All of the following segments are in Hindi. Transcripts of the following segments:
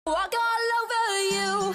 Walk all over you.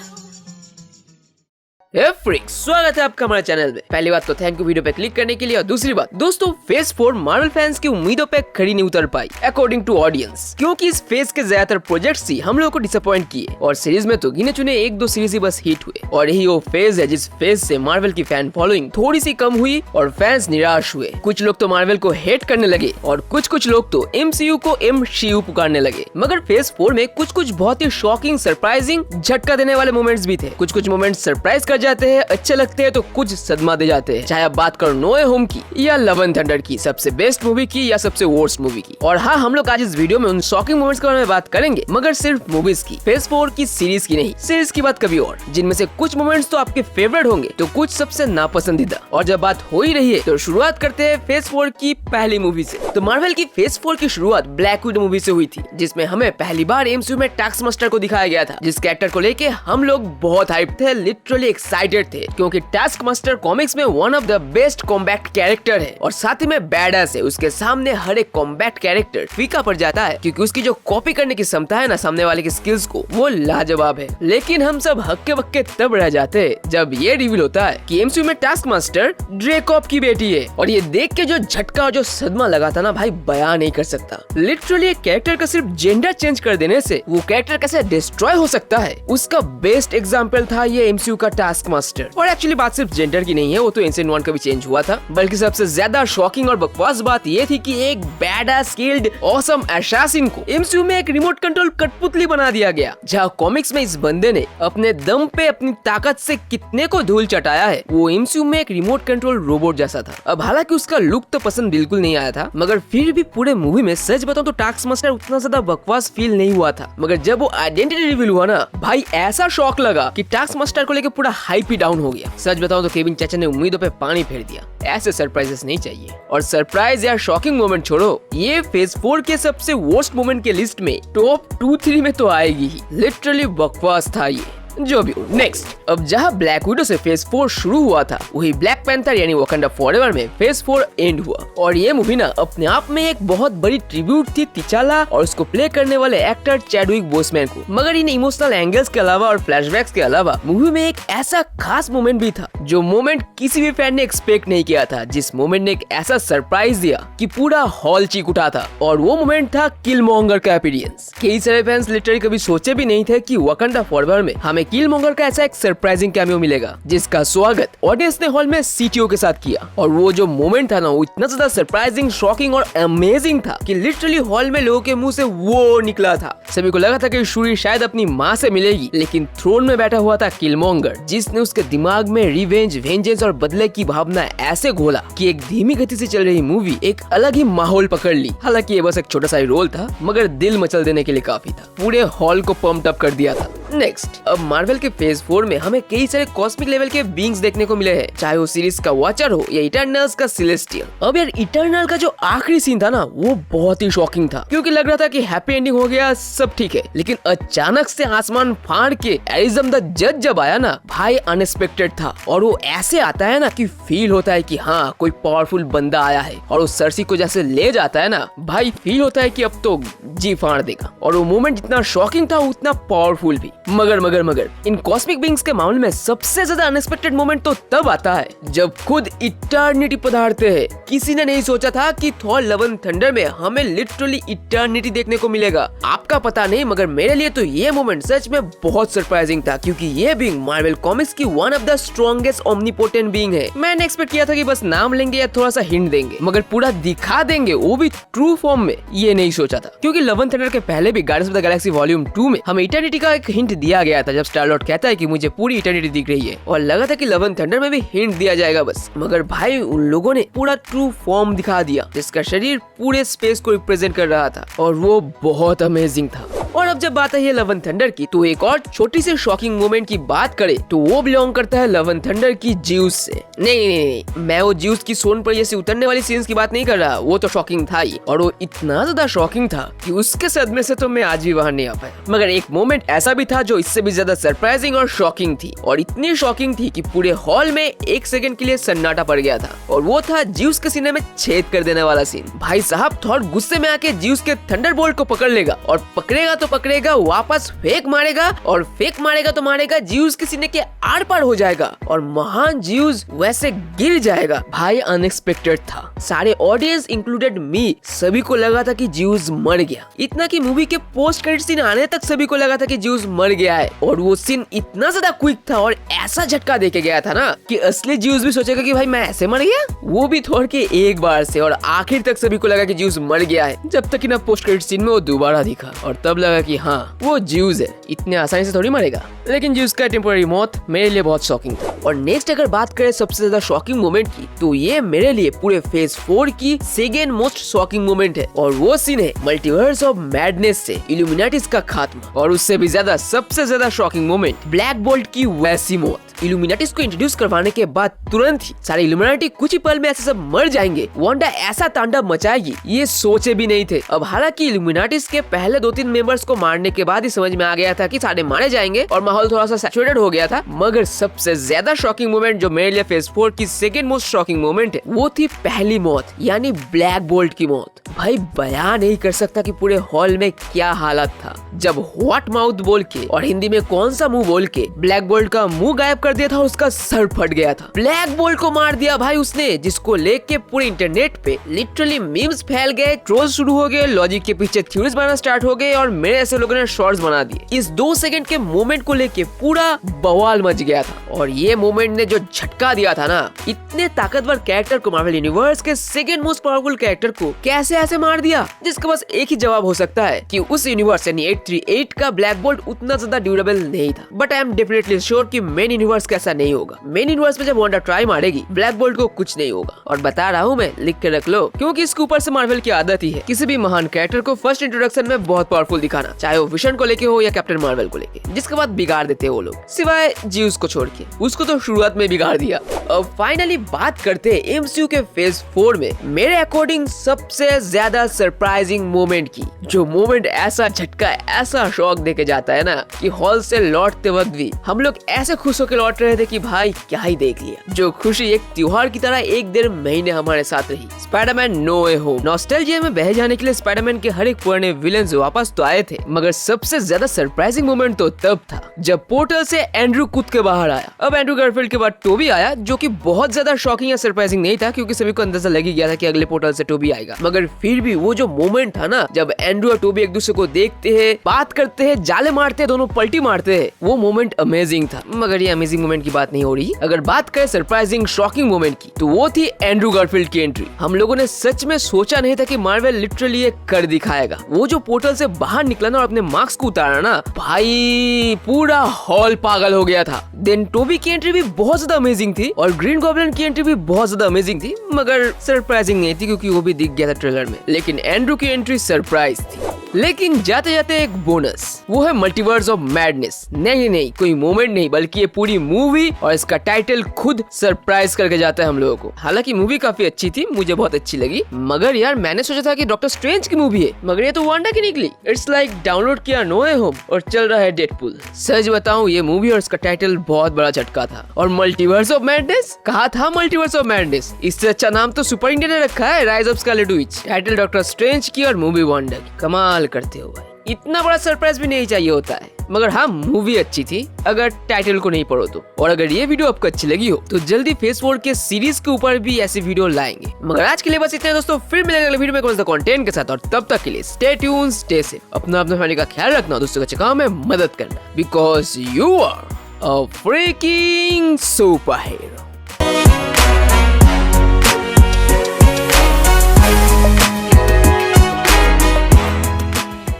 फ्रिक्स, स्वागत है आपका हमारे चैनल में। पहली बात तो थैंक यू वीडियो पे क्लिक करने के लिए, और दूसरी बात दोस्तों फेज 4 मार्वल फैंस की उम्मीदों पे खड़ी नहीं उतर पाई अकॉर्डिंग टू ऑडियंस, क्योंकि इस फेज के ज्यादातर प्रोजेक्ट्स ही हम लोगों को डिसअपॉइंट किए और सीरीज में तो गिने चुने एक दो सीरीज ही बस हिट हुए। और यही वो फेज है जिस फेज से मार्वल की फैन फॉलोइंग थोड़ी सी कम हुई और फैंस निराश हुए। कुछ लोग तो मार्वल को हेट करने लगे और कुछ लोग तो MCU को MCU पुकारने लगे। मगर फेज 4 में कुछ बहुत ही शॉकिंग, सरप्राइजिंग, झटका देने वाले मोमेंट्स भी थे। कुछ मोमेंट्स सरप्राइज कर जाते हैं, अच्छे लगते हैं, तो कुछ सदमा दे जाते हैं। चाहे आप बात करो नो वे होम की या लव एंड थंडर की, सबसे बेस्ट मूवी की या सबसे वर्स्ट मूवी की। और हाँ, हम लोग आज इस वीडियो में उन शॉकिंग मोमेंट्स के बारे में बात करेंगे, मगर सिर्फ मूवीज की, फेज 4 की सीरीज की नहीं। सीरीज की बात कभी और, जिनमें से कुछ मोमेंट्स तो आपके फेवरेट होंगे तो कुछ सबसे नापसंदीदा। और जब बात हो ही रही है तो शुरुआत करते हैं फेज 4 की पहली मूवी से। तो मार्वल की फेज 4 की शुरुआत ब्लैक विडो मूवी से हुई थी, जिसमें हमें पहली बार MCU में टास्कमास्टर को दिखाया गया था, जिस कैरेक्टर को लेके हम लोग बहुत हाइप थे, लिटरली एक्साइटेड थे, क्योंकि टास्कमास्टर कॉमिक्स में one of the best combat character है और साथ ही में बैडएस है। उसके सामने हर एक कॉम्बैट कैरेक्टर फीका पड़ जाता है, क्योंकि उसकी जो कॉपी करने की क्षमता है ना सामने वाले की स्किल्स को, वो लाजवाब है। लेकिन हम सब हक्के बक्के तब रह जाते हैं जब ये रिवील होता है कि MCU में टास्कमास्टर ड्रेकॉप की बेटी है। और ये देख के जो झटका और जो सदमा लगा था ना भाई, बयान नहीं कर सकता। लिटरली एक कैरेक्टर का सिर्फ जेंडर चेंज कर देने से वो कैरेक्टर कैसे डिस्ट्रॉय हो सकता है, उसका बेस्ट एग्जाम्पल था ये MCU का टास्कमास्टर। और एक्चुअली बात सिर्फ जेंडर की नहीं है, वो तो एंशिएंट वन का भी चेंज हुआ था। बल्कि सबसे ज्यादा शॉकिंग और बकवास बात ये थी कि एक बैडएस स्किल्ड ऑसम असैसिन को MCU में एक रिमोट कंट्रोल कठपुतली बना दिया गया। जहाँ कॉमिक्स में इस बंदे ने अपने दम पे अपनी ताकत से कितने को धूल चटाया है, वो MCU में एक रिमोट कंट्रोल रोबोट जैसा था। अब हालांकि उसका लुक तो पसंद बिल्कुल नहीं आया था, मगर फिर भी पूरे मूवी में सच बताऊं तो टास्कमास्टर उतना ज्यादा बकवास फील नहीं हुआ था। मगर जब वो आइडेंटिटी रिवील हुआ ना भाई, ऐसा शॉक लगा कि टास्कमास्टर को लेकर पूरा हाइप ही डाउन हो गया। सच बताऊं तो केविन चाचा ने उम्मीदों पे पानी फेर दिया। ऐसे सरप्राइजेस नहीं चाहिए। और सरप्राइज या शॉकिंग मोमेंट छोड़ो, ये फेज 4 के सबसे वर्स्ट मोमेंट के लिस्ट में टॉप 2-3 में तो आएगी ही। लिटरली बकवास था ये, जो भी हो। नेक्स्ट, अब जहाँ ब्लैक विडो से फेज 4 शुरू हुआ था, वही ब्लैक पैंथर यानी वकांडा फॉरएवर में फेज 4 एंड हुआ। और ये मूवी ना अपने आप में एक बहुत बड़ी ट्रिब्यूट थी तिचाला और उसको प्ले करने वाले एक्टर चैडविक बोसमैन को। मगर इन इमोशनल एंगल्स के अलावा और फ्लैशबैक्स के अलावा मूवी में एक ऐसा खास मोमेंट भी था, जो मोमेंट किसी भी फैन ने एक्सपेक्ट नहीं किया था, जिस मोमेंट ने एक ऐसा सरप्राइज दिया कि पूरा हॉल चीख उठा था। और वो मोमेंट था किलमॉन्गर का अपीयरेंस। कई सारे फैंस लिटरली कभी सोचे भी नहीं थे कि वकांडा फॉरएवर में हमें किलमॉन्गर का ऐसा एक सरप्राइजिंग कैमियो मिलेगा, जिसका स्वागत ऑडियंस ने हॉल में CTO के साथ किया। और वो जो मोमेंट था ना, वो इतना ज्यादा सरप्राइजिंग, शॉकिंग और अमेजिंग था कि लिटरली हॉल में लोगों के मुंह से वो निकला था। सभी को लगा था कि शूरी शायद अपनी माँ से मिलेगी, लेकिन थ्रोन में बैठा हुआ था किलमॉन्गर, जिसने उसके दिमाग में रिवेंज, वेंजेंस और बदले की भावना ऐसे घोला कि एक धीमी गति से चल रही मूवी एक अलग ही माहौल पकड़ ली। हालांकि ये बस एक छोटा सा रोल था, मगर दिल मचल देने के लिए काफी था। पूरे हॉल को पंप्ड अप कर दिया था। नेक्स्ट, अब मार्वल के फेज 4 में हमें कई सारे कॉस्मिक लेवल के बीइंग्स देखने को मिले हैं, चाहे वो सीरीज का वॉचर हो या इटर्नल्स का सेलेस्टियल। अब यार इटर्नल का जो आखिरी सीन था ना, वो बहुत ही शॉकिंग था, क्योंकि लग रहा था कि हैप्पी एंडिंग हो गया, सब ठीक है। लेकिन अचानक से आसमान फाड़ के एरिज्म द जज जब आया ना भाई, अनएक्सपेक्टेड था। और वो ऐसे आता है ना कि फील होता है कि हाँ कोई पावरफुल बंदा आया है, और वो सरसी को जैसे ले जाता है ना भाई, फील होता है कि अब तो जी फाड़ देगा। और वो मोमेंट जितना शॉकिंग था उतना पावरफुल भी। मगर इन कॉस्मिक बीइंग्स के मामले में सबसे ज्यादा अनएक्सपेक्टेड मोमेंट तो तब आता है जब खुद इटर्निटी पधारते हैं। किसी ने नहीं सोचा था कि थॉर लव एंड थंडर में हमें लिटरली इटर्निटी देखने को मिलेगा। आपका पता नहीं, मगर मेरे लिए तो ये मोमेंट सच में बहुत सरप्राइजिंग था, क्योंकि ये बीइंग मार्वल कॉमिक्स की one of the strongest omnipotent being है। मैंने एक्सपेक्ट किया था कि बस नाम लेंगे या थोड़ा सा हिंट देंगे, मगर पूरा दिखा देंगे, वो भी ट्रू फॉर्म में, ये नहीं सोचा था। क्योंकि लव एंड थंडर के पहले भी guardians of the Galaxy volume 2 में हमें इटर्निटी का एक हिंट दिया गया था, जब स्टार-लॉर्ड कहता है कि मुझे पूरी इटर्निटी दिख रही है। और लगा था कि लव एंड थंडर में भी हिंट दिया जाएगा बस, मगर भाई उन लोगों ने पूरा ट्रू फॉर्म दिखा दिया, जिसका शरीर पूरे स्पेस को रिप्रेजेंट कर रहा था, और वो बहुत अमेजिंग था। और अब जब बात है लव एंड थंडर की, तो एक और छोटी सी शॉकिंग मोमेंट की बात करें तो वो बिलोंग करता है लव एंड थंडर की ज्यूस से। नहीं, मैं वो ज्यूस की सोन पर जैसे उतरने वाली सीन्स की बात नहीं कर रहा, वो तो शॉकिंग था ही, और वो इतना ज्यादा शॉकिंग था कि उसके सदमे से तो मैं आज भी बाहर नहीं आ पाया। मगर एक मोमेंट ऐसा भी था जो इससे भी ज्यादा सरप्राइजिंग और शॉकिंग थी, और इतनी शॉकिंग थी कि पूरे हॉल में एक सेकंड के लिए सन्नाटा पड़ गया था, और वो था ज्यूस के सीने में छेद कर देने वाला सीन। भाई साहब, थॉर गुस्से में आके ज्यूस के थंडरबोल्ट को पकड़ लेगा, और पकड़ेगा तो पकड़ेगा, वापस फेक मारेगा, और फेक मारेगा तो मारेगा, ज्यूस के सीने के आर पार हो जाएगा और महान ज्यूस वैसे गिर जाएगा। भाई अनएक्सपेक्टेड था। सारे ऑडियंस इंक्लूडेड मी, सभी को लगा था कि ज्यूस मर गया। इतना कि मूवी के पोस्ट क्रेडिट सीन आने तक सभी को लगा था कि ज्यूस मर गया है, और वो सीन इतना ज्यादा क्विक था और ऐसा झटका देके गया था ना कि असली ज्यूस भी सोचेगा कि भाई मैं ऐसे मर गया, वो भी थोड़ के एक बार से, और आखिर तक सभी को लगा कि ज्यूस मर गया है, जब तक कि ना पोस्ट क्रेडिट सीन में वो दोबारा दिखा, और तब लगा कि हाँ वो ज्यूस है, इतने आसानी से थोड़ी मरेगा। लेकिन ज्यूस का टेम्पोररी मौत मेरे लिए बहुत शॉकिंग था। और नेक्स्ट अगर बात करें सबसे ज्यादा शॉकिंग मोमेंट की, तो ये मेरे लिए पूरे फेज 4 की सेकेंड मोस्ट शॉकिंग मोमेंट है, और वो सीन है मल्टीवर्स ऑफ मैडनेस से इल्यूमिनाटीज का खात्मा। और उससे भी ज्यादा सबसे ज्यादा शॉकिंग मोमेंट ब्लैक बोल्ट की वैसी मौत। इल्यूमिनाटीज को इंट्रोड्यूस करवाने के बाद तुरंत ही सारे इल्यूमिनाटी कुछ ही पल में ऐसे सब मर जाएंगे, वांडा ऐसा तांडव मचाएगी, ये सोचे भी नहीं थे। अब हालांकि इल्यूमिनाटीज के पहले 2-3 मेंबर्स को मारने के बाद ही समझ में आ गया था कि सारे मारे जाएंगे और माहौल थोड़ा सा सैचुरेटेड हो गया था, मगर सबसे ज्यादा शॉकिंग मोमेंट जो मेरे लिए फेज 4 की सेकेंड मोस्ट शॉकिंग मोमेंट है, वो थी पहली मौत, यानी ब्लैक बोल्ट की मौत। भाई बयान नहीं कर सकता कि पूरे हॉल में क्या हालत था जब व्हाट माउथ बोल के और हिंदी में कौन सा मुंह बोल के ब्लैक बोल्ट का मुंह गायब कर दिया था, उसका सर फट गया था। ब्लैक बोल्ट को मार दिया भाई उसने, जिसको लेके पूरे इंटरनेट पे लिटरली मीम्स फैल गए, ट्रोल्स शुरू हो गए, लॉजिक के पीछे थ्योरीज बनाना स्टार्ट हो गए, और मेरे ऐसे लोगों ने शॉर्ट्स बना दिए। इस 2 सेकंड के मोमेंट को लेके पूरा बवाल मच गया था, और ये मोमेंट ने जो झटका दिया था ना, इतने ताकतवर कैरेक्टर को, मार्वल यूनिवर्स के सेकंड मोस्ट पावरफुल कैरेक्टर को कैसे ऐसे मार दिया, जिसका बस एक ही जवाब हो सकता है कि उस यूनिवर्स यानी 838 का ब्लैक बोल्ट उतना ज्यादा ड्यूरेबल नहीं था। But I am definitely sure कि मेन यूनिवर्स का ऐसा नहीं होगा। मेन यूनिवर्स में जब वांडा ट्राई मारेगी, ब्लैक बोल्ट को कुछ नहीं होगा, और बता रहा हूँ मैं, लिख के रख लो, क्योंकि इसके ऊपर से मार्वल की आदत ही है किसी भी महान कैरेक्टर को फर्स्ट इंट्रोडक्शन में बहुत पावरफुल दिखाना, चाहे वो विशन को लेके हो या कैप्टन मार्वल को लेके, जिसके बाद बिगाड़ देते हैं वो लोग, सिवाय ज्यूस को छोड़ के, उसको तो शुरुआत में बिगाड़ दिया। अब फाइनली बात करते हैं एमसीयू के फेज 4 में मेरे अकॉर्डिंग सबसे ज्यादा सरप्राइजिंग मोमेंट की, जो मोमेंट ऐसा झटका, ऐसा शॉक देके जाता है ना कि हॉल से लौटते वक्त भी हम लोग ऐसे खुश होकर लौट रहे थे कि भाई क्या ही देख लिया। जो खुशी एक त्योहार की तरह 1-1.5 महीने हमारे साथ रही। स्पाइडरमैन नो वे होम नॉस्टैल्जिया में बह जाने के लिए स्पाइडरमैन के हर एक पुराने विलेन्स वापस तो आए थे, मगर सबसे ज्यादा सरप्राइजिंग मोमेंट तो तब था जब पोर्टल से एंड्रू कूद के बाहर आया। अब एंड्रू गारफील्ड के बाद टोबी आया, जो कि बहुत ज्यादा शॉकिंग या सरप्राइजिंग नहीं था, क्योंकि सभी को अंदाजा लग ही गया था कि अगले पोर्टल से टोबी आएगा, मगर फिर भी वो जो मोमेंट था ना, जब एंड्रू और टोबी एक दूसरे को देखते हैं, बात करते हैं, जाले मारते हैं, दोनों पलटी मारते हैं, वो मोमेंट अमेजिंग था। मगर ये अमेजिंग मोमेंट की बात नहीं हो रही। अगर बात करें सरप्राइजिंग शॉकिंग मोमेंट की, तो वो थी एंड्रू गारफील्ड की एंट्री। हम लोगों ने सच में सोचा नहीं था कि मार्वल लिटरली ये कर दिखाएगा। वो जो पोर्टल से बाहर निकला ना और अपने मास्क को उतारा ना, भाई पूरा हॉल पागल हो गया था। देन टोबी की एंट्री भी बहुत ज्यादा अमेजिंग थी, और ग्रीन गॉब्लिन की एंट्री भी बहुत ज्यादा अमेजिंग थी, मगर सरप्राइजिंग नहीं थी क्योंकि वो भी दिख गया था ट्रेलर में। लेकिन एंड्रू की एंट्री सरप्राइज थी। लेकिन जाते जाते एक बोनस, वो है मल्टीवर्स ऑफ मैडनेस। नहीं, कोई मोमेंट नहीं, बल्कि ये पूरी मूवी और इसका टाइटल खुद सरप्राइज करके जाता है हम लोगों को। हालांकि मूवी काफी अच्छी थी, मुझे बहुत अच्छी लगी, मगर यार मैंने सोचा था कि डॉक्टर स्ट्रेंज की मूवी है, मगर ये तो वांडा की निकली। इट्स लाइक डाउनलोड किया नो वे होम और चल रहा है डेडपूल। सच बताऊं, ये मूवी और इसका टाइटल बहुत बड़ा झटका था। और मल्टीवर्स ऑफ मैडनेस, कहा था मल्टीवर्स ऑफ मैडनेस, इससे अच्छा नाम तो सुपर इंडिया ने रखा है, rise of Scarlet Witch. Title doctor strange की और मूवी वांडा की। कमाल करते हो भाई, इतना बड़ा सरप्राइज भी नहीं चाहिए होता है। मगर हाँ, मूवी अच्छी थी अगर टाइटल को नहीं पढ़ो तो। और अगर ये वीडियो आपको अच्छी लगी हो तो जल्दी फेज 4 के सीरीज के ऊपर भी ऐसी वीडियो लाएंगे। मगर आज के लिए बस इतना दोस्तों, फिर मिलेंगे अगले वीडियो में कौन सा कंटेंट के साथ, और तब तक के लिए स्टे ट्यून्ड, स्टे सेफ, अपना फैमिली का ख्याल रखना, दोस्तों के काम में मदद करना, because you are a freaking super hero.